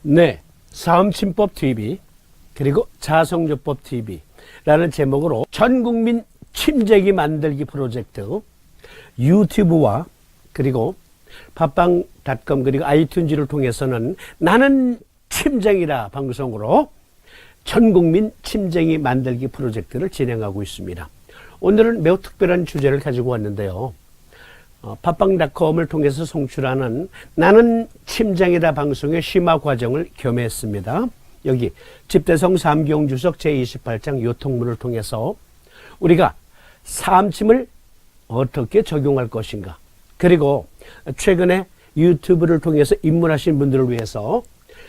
네, 사음침법 TV 그리고 자성요법 TV라는 제목으로 전국민 침재기 만들기 프로젝트 유튜브와 그리고 팟빵.com 그리고 아이튠즈를 통해서는 나는 침쟁이다 방송으로 전국민 침쟁이 만들기 프로젝트를 진행하고 있습니다. 오늘은 매우 특별한 주제를 가지고 왔는데요. 팟빵.com을 통해서 송출하는 나는 침쟁이다 방송의 심화 과정을 겸했습니다. 여기 집대성 삼경주석 제28장 요통문을 통해서 우리가 사암침을 어떻게 적용할 것인가, 그리고 최근에 유튜브를 통해서 입문하신 분들을 위해서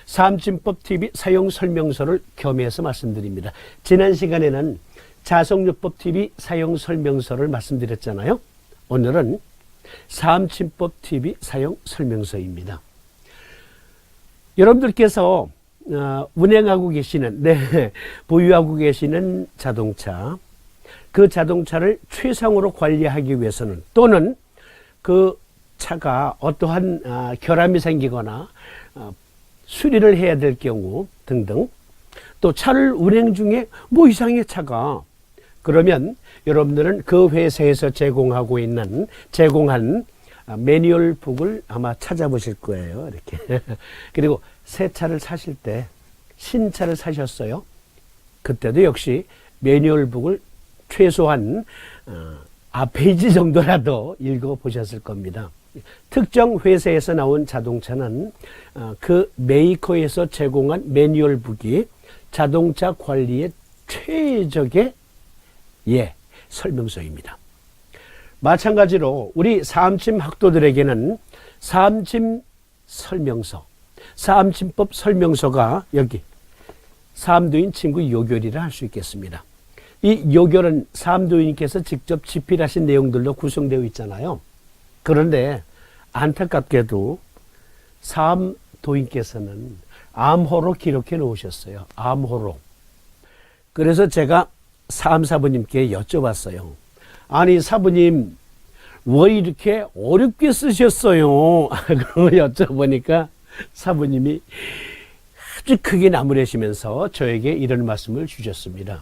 사암침법 TV 사용 설명서를 겸해서 말씀드립니다. 지난 시간에는 자성요법 TV 사용 설명서를 말씀드렸잖아요. 오늘은 사암침법 TV 사용 설명서입니다. 여러분들께서 운행하고 계시는, 보유하고 계시는 자동차, 그 자동차를 최상으로 관리하기 위해서는, 또는 그 차가 어떠한 결함이 생기거나 수리를 해야 될 경우 등등, 또 차를 운행 중에 뭐 이상해 차가, 그러면 여러분들은 그 회사에서 제공한 매뉴얼북을 아마 찾아보실 거예요. 이렇게. 그리고 새 차를 사실 때, 신차를 사셨어요. 그때도 역시 매뉴얼북을 최소한 앞페이지 정도라도 읽어보셨을 겁니다. 특정 회사에서 나온 자동차는 그 메이커에서 제공한 매뉴얼북이 자동차 관리의 최적의 설명서입니다. 마찬가지로 우리 사암침 학도들에게는 사암침 설명서, 사암침법 설명서가 여기 사암도인 친구 요결이라 할 수 있겠습니다. 이 요결은 사암도인께서 직접 집필하신 내용들로 구성되어 있잖아요. 그런데 안타깝게도 사암도인께서는 암호로 기록해 놓으셨어요. 암호로. 그래서 제가 사암사부님께 여쭤봤어요. 아니 사부님 왜 이렇게 어렵게 쓰셨어요? 그러고 여쭤보니까 사부님이 아주 크게 나무라시면서 저에게 이런 말씀을 주셨습니다.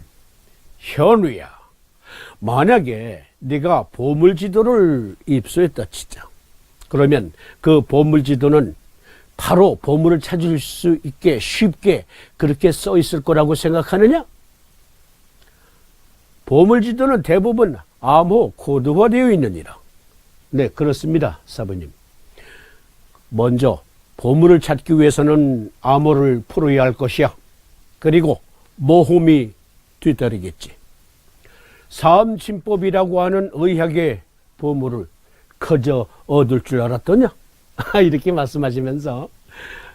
현우야, 만약에 네가 보물지도를 입수했다 치자. 그러면 그 보물지도는 바로 보물을 찾을 수 있게 쉽게 그렇게 써 있을 거라고 생각하느냐? 보물지도는 대부분 암호 코드화되어 있느니라. 네, 그렇습니다, 사부님. 먼저 보물을 찾기 위해서는 암호를 풀어야 할 것이야. 그리고 모험이 뒤따르겠지. 사암침법이라고 하는 의학의 보물을 그저 얻을 줄 알았더냐? 이렇게 말씀하시면서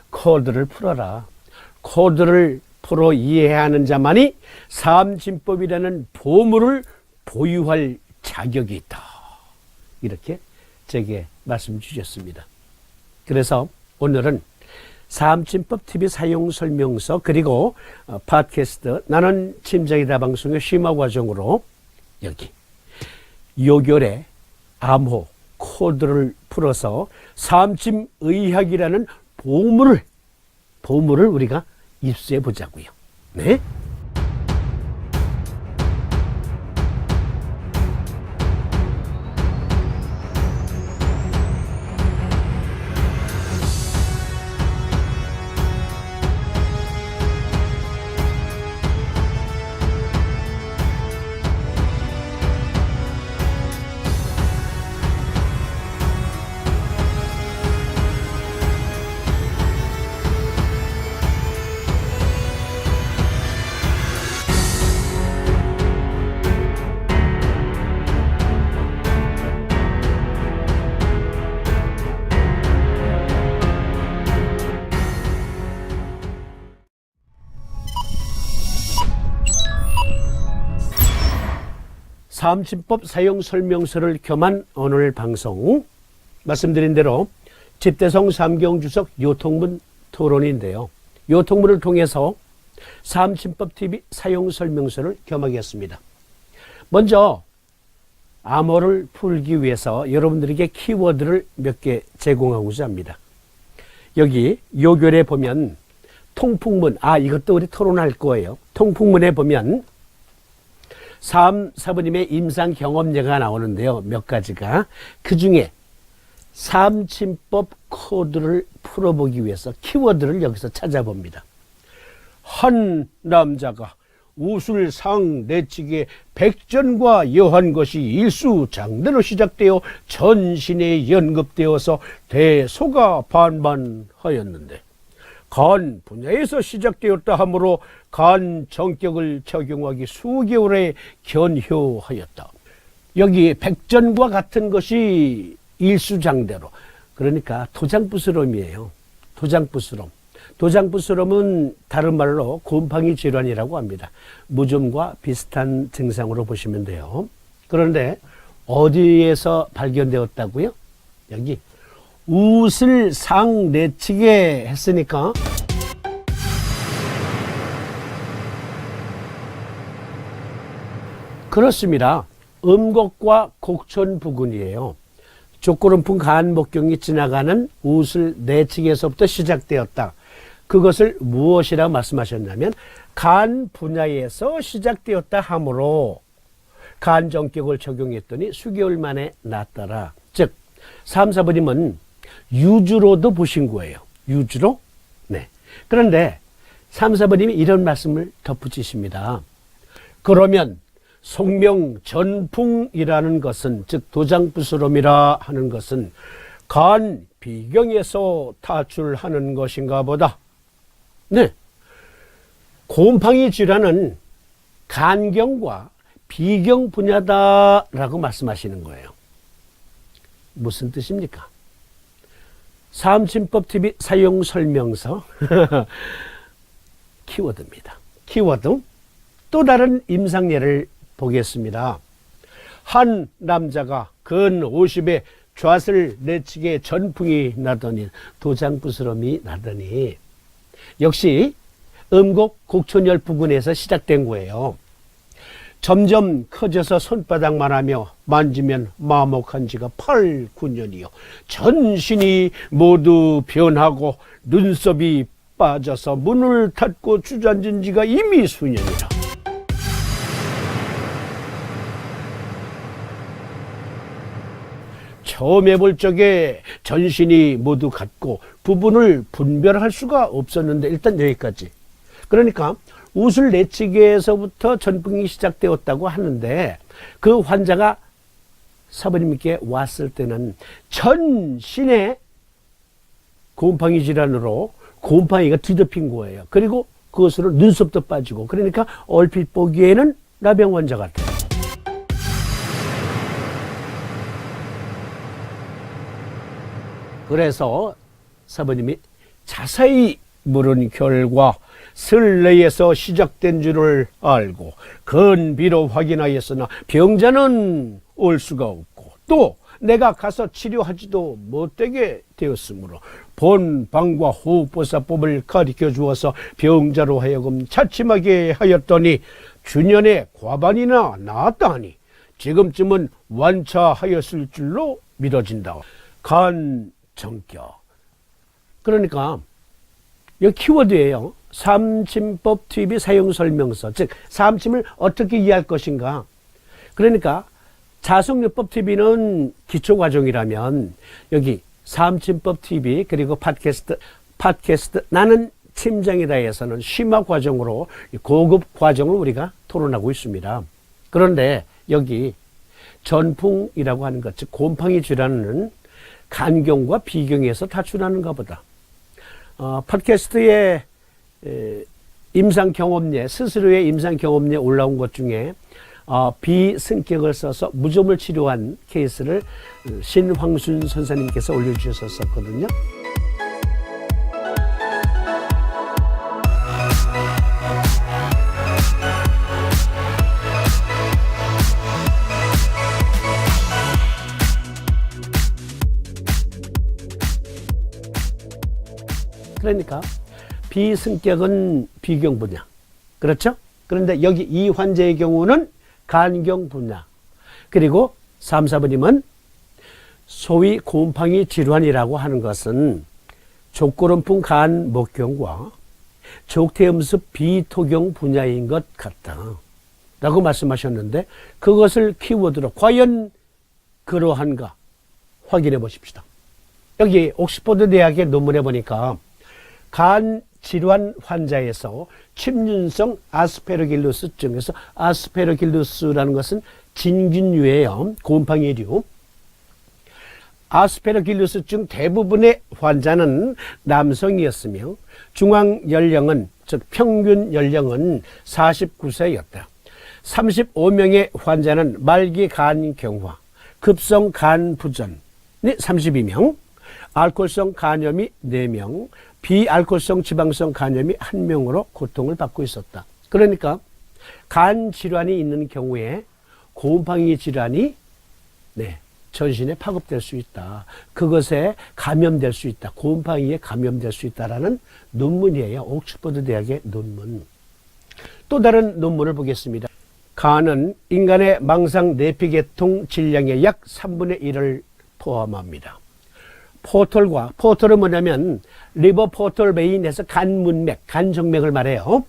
코드를 풀어라. 코드를 풀어 이해하는 자만이 사암침법이라는 보물을 보유할 자격이 있다. 이렇게 제게 말씀 주셨습니다. 그래서 오늘은 사암침법 TV 사용 설명서 그리고 팟캐스트 나는 침쟁이다 방송의 심화 과정으로 여기 요결의 암호 코드를 풀어서 사암침 의학이라는 보물을 우리가 입수해 보자고요. 네? 사암침법 사용 설명서를 겸한 오늘 방송, 말씀드린 대로 집대성 삼경주석 요통문 토론인데요. 요통문을 통해서 사암침법 TV 사용 설명서를 겸하겠습니다. 먼저 암호를 풀기 위해서 여러분들에게 키워드를 몇 개 제공하고자 합니다. 여기 요결에 보면 통풍문, 이것도 우리 토론할 거예요. 통풍문에 보면 3, 4번님의 임상 경험례가 나오는데요. 몇 가지가. 그 중에 삼침법 코드를 풀어보기 위해서 키워드를 여기서 찾아봅니다. 한 남자가 우술상 내측에 백전과 여한 것이 일수장대로 시작되어 전신에 연급되어서 대소가 반반하였는데 간 분야에서 시작되었다 하므로 간 정격을 적용하기 수개월에 견효하였다. 여기 백전과 같은 것이 일수장대로, 그러니까 도장부스럼이에요. 도장부스럼. 도장부스럼은 다른 말로 곰팡이 질환이라고 합니다. 무좀과 비슷한 증상으로 보시면 돼요. 그런데 어디에서 발견되었다고요? 여기 우슬 상 내측에 했으니까 그렇습니다. 음곡과 곡천 부근이에요. 족구름풍 간목경이 지나가는 우슬 내측에서부터 시작되었다. 그것을 무엇이라 말씀하셨냐면 간 분야에서 시작되었다 하므로 간 정격을 적용했더니 수개월 만에 낫더라. 즉 3, 4번님은 유주로도 보신 거예요. 유주로? 네. 그런데 3, 4번님이 이런 말씀을 덧붙이십니다. 그러면 송명전풍이라는 것은, 즉 도장부스럼이라 하는 것은 간 비경에서 타출하는 것인가 보다. 네. 곰팡이 질환은 간경과 비경 분야다라고 말씀하시는 거예요. 무슨 뜻입니까? 삼침법TV 사용 설명서 키워드입니다. 키워드. 또 다른 임상예를 보겠습니다. 한 남자가 근 50에 좌슬 내측에 전풍이 나더니 도장부스럼이 나더니 역시 음곡 곡촌열 부근에서 시작된 거예요. 점점 커져서 손바닥만 하며 만지면 마목한 지가 8, 9년이요. 전신이 모두 변하고 눈썹이 빠져서 문을 닫고 주저앉은 지가 이미 수년이라. 처음 해볼 적에 전신이 모두 같고 부분을 분별할 수가 없었는데 일단 여기까지. 그러니까 우슬 내측에서부터 전풍이 시작되었다고 하는데 그 환자가 사부님께 왔을 때는 전신에 곰팡이 질환으로 곰팡이가 뒤덮인 거예요. 그리고 그것으로 눈썹도 빠지고, 그러니까 얼핏 보기에는 나병 환자 같아요. 그래서 사부님이 자세히 물은 결과 설레에서 시작된 줄을 알고 건비로 확인하였으나 병자는 올 수가 없고 또 내가 가서 치료하지도 못되게 되었으므로 본방과 호흡보사법을 가르쳐 주어서 병자로 하여금 차침하게 하였더니 주년에 과반이나 나았다 하니 지금쯤은 완차하였을 줄로 믿어진다. 간 정격. 그러니까 이 키워드예요. 삼침법TV 사용설명서, 즉 삼침을 어떻게 이해할 것인가. 그러니까 자석요법TV는 기초과정이라면 여기 삼침법TV 그리고 팟캐스트 나는 침장이다 해서는 심화과정으로 고급 과정을 우리가 토론하고 있습니다. 그런데 여기 전풍이라고 하는 것, 즉 곰팡이 질환은 간경과 비경에서 타출하는가 보다. 팟캐스트의 임상 경험례, 스스로의 임상 경험례 올라온 것 중에 비승격을 써서 무좀을 치료한 케이스를 신황순 선생님께서 올려주셨었거든요. 그러니까 비승격은 비경 분야. 그렇죠? 그런데 여기 이 환자의 경우는 간경 분야. 그리고 3, 4번님은 소위 곰팡이 질환이라고 하는 것은 족구름풍 간 목경과 족태음습 비토경 분야인 것 같다 라고 말씀하셨는데, 그것을 키워드로 과연 그러한가 확인해 보십시다. 여기 옥스퍼드 대학의 논문에 보니까 간 질환 환자에서 침륜성 아스페러길루스증에서, 아스페러길루스라는 것은 진균류예요. 곰팡이류. 아스페러길루스증 대부분의 환자는 남성이었으며 중앙 연령은, 즉 평균 연령은 49세였다. 35명의 환자는 말기 간 경화, 급성 간 부전이 32명, 알코올성 간염이 4명, 비알코올성 지방성 간염이 1명으로 고통을 받고 있었다. 그러니까 간 질환이 있는 경우에 곰팡이 질환이 전신에 파급될 수 있다. 그것에 감염될 수 있다. 곰팡이에 감염될 수 있다라는 논문이에요. 옥스퍼드 대학의 논문. 또 다른 논문을 보겠습니다. 간은 인간의 망상 내피계통 질량의 약 3분의 1을 포함합니다. 포털은 뭐냐면 리버 포털 베인에서 간 문맥, 간 정맥을 말해요.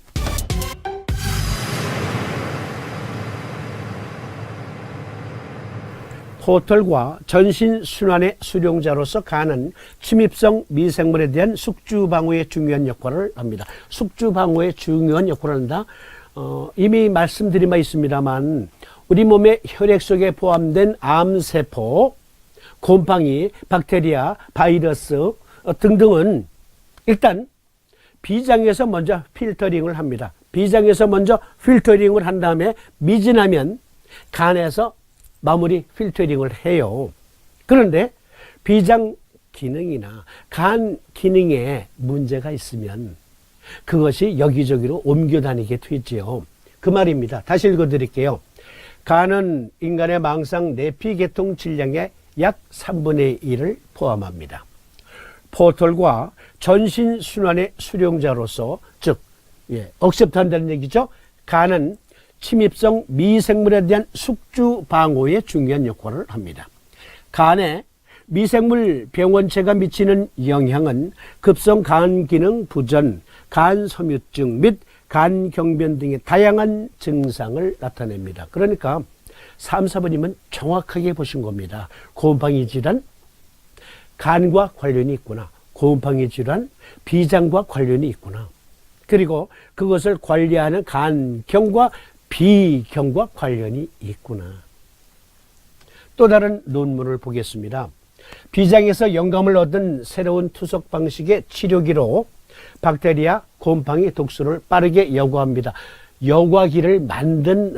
포털과 전신 순환의 수용자로서 간은 침입성 미생물에 대한 숙주 방어에 중요한 역할을 합니다. 숙주 방어에 중요한 역할을 한다. 이미 말씀드린 바 있습니다만, 우리 몸의 혈액 속에 포함된 암세포, 곰팡이, 박테리아, 바이러스 등등은 일단 비장에서 먼저 필터링을 합니다. 비장에서 먼저 필터링을 한 다음에 미진하면 간에서 마무리 필터링을 해요. 그런데 비장 기능이나 간 기능에 문제가 있으면 그것이 여기저기로 옮겨 다니게 되지요. 그 말입니다. 다시 읽어드릴게요. 간은 인간의 망상 내피계통 질량의 약 3분의 1을 포함합니다. 포털과 전신 순환의 수용자로서, 즉 억셉트한다는 얘기죠. 간은 침입성 미생물에 대한 숙주 방어에 중요한 역할을 합니다. 간에 미생물 병원체가 미치는 영향은 급성 간 기능 부전, 간 섬유증 및 간 경변 등의 다양한 증상을 나타냅니다. 그러니까 3, 4번이면 정확하게 보신 겁니다. 곰팡이 질환, 간과 관련이 있구나. 곰팡이 질환, 비장과 관련이 있구나. 그리고 그것을 관리하는 간경과 비경과 관련이 있구나. 또 다른 논문을 보겠습니다. 비장에서 영감을 얻은 새로운 투석 방식의 치료기로 박테리아, 곰팡이 독소를 빠르게 여과합니다. 여과기를 만든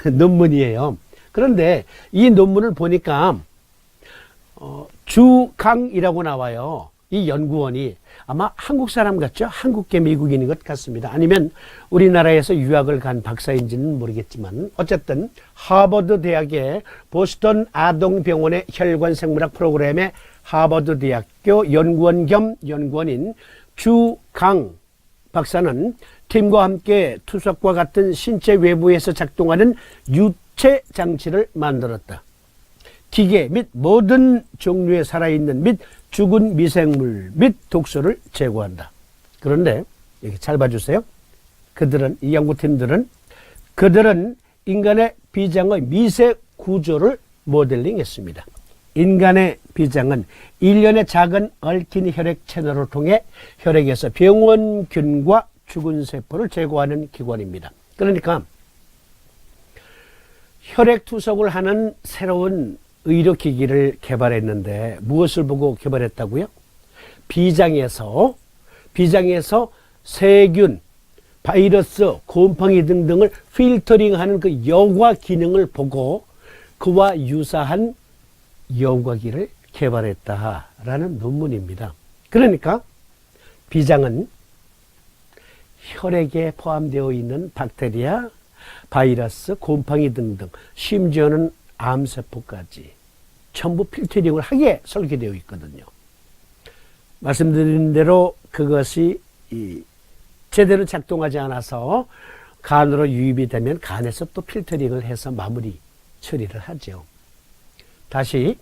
논문이에요. 그런데 이 논문을 보니까 주강이라고 나와요. 이 연구원이 아마 한국 사람 같죠? 한국계 미국인인 것 같습니다. 아니면 우리나라에서 유학을 간 박사인지는 모르겠지만, 어쨌든 하버드 대학의 보스턴 아동병원의 혈관생물학 프로그램의 하버드 대학교 연구원 겸 연구원인 주강 박사는 팀과 함께 투석과 같은 신체 외부에서 작동하는 유체 장치를 만들었다. 기계 및 모든 종류의 살아있는 및 죽은 미생물 및 독소를 제거한다. 그런데 여기 잘 봐주세요. 이 연구팀들은 인간의 비장의 미세 구조를 모델링했습니다. 인간의 비장은 일련의 작은 얽힌 혈액 채널을 통해 혈액에서 병원균과 죽은 세포를 제거하는 기관입니다. 그러니까 혈액 투석을 하는 새로운 의료기기를 개발했는데 무엇을 보고 개발했다고요? 비장에서 세균, 바이러스, 곰팡이 등등을 필터링하는 그 여과 기능을 보고 그와 유사한 여과기를 개발했다라는 논문입니다. 그러니까 비장은 혈액에 포함되어 있는 박테리아, 바이러스, 곰팡이 등등, 심지어는 암세포까지 전부 필터링을 하게 설계되어 있거든요. 말씀드린 대로 그것이 제대로 작동하지 않아서 간으로 유입이 되면 간에서 또 필터링을 해서 마무리 처리를 하죠. 다시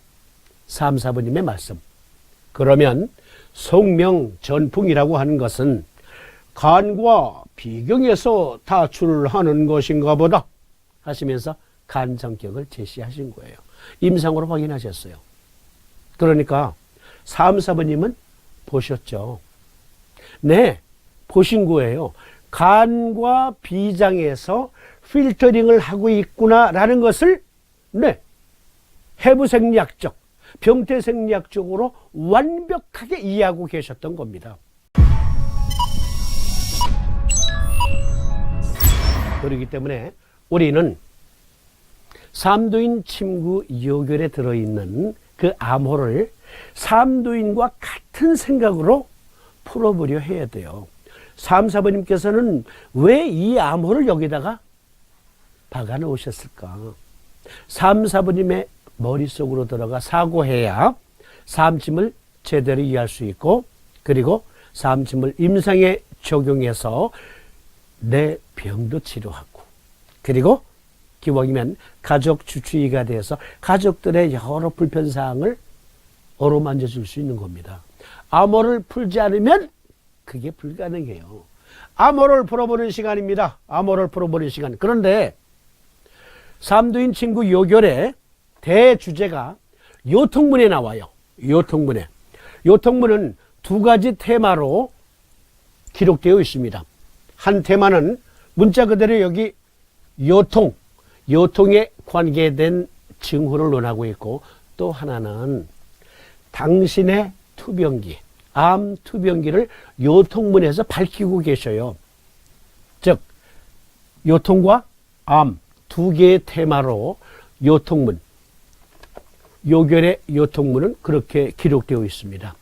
3, 4번님의 말씀. 그러면 송명전풍이라고 하는 것은 간과 비경에서 다출하는 것인가 보다 하시면서 간 성격을 제시하신 거예요. 임상으로 확인하셨어요. 그러니까 3, 4번님은 보셨죠. 네, 보신 거예요. 간과 비장에서 필터링을 하고 있구나라는 것을 네, 해부생리학적, 병태생리학적으로 완벽하게 이해하고 계셨던 겁니다. 그렇기 때문에 우리는 삼도인 침구 요결에 들어있는 그 암호를 삼도인과 같은 생각으로 풀어보려 해야 돼요. 3, 4번님께서는 왜 이 암호를 여기다가 박아 놓으셨을까? 3, 4번님의 머릿속으로 들어가 사고해야 삼침을 제대로 이해할 수 있고, 그리고 삼침을 임상에 적용해서 내 병도 치료하고, 그리고 기왕이면 가족 주치의가 돼서 가족들의 여러 불편사항을 어루만져 줄 수 있는 겁니다. 암호를 풀지 않으면 그게 불가능해요. 암호를 풀어보는 시간입니다. 암호를 풀어보는 시간. 그런데 삼도인 친구 요결의 대주제가 요통문에 나와요. 요통문에. 요통문은 두 가지 테마로 기록되어 있습니다. 한 테마는 문자 그대로 여기 요통, 요통에 관계된 증후를 논하고 있고, 또 하나는 당신의 투병기, 암 투병기를 요통문에서 밝히고 계셔요. 즉 요통과 암 두 개의 테마로 요통문, 요결의 요통문은 그렇게 기록되어 있습니다.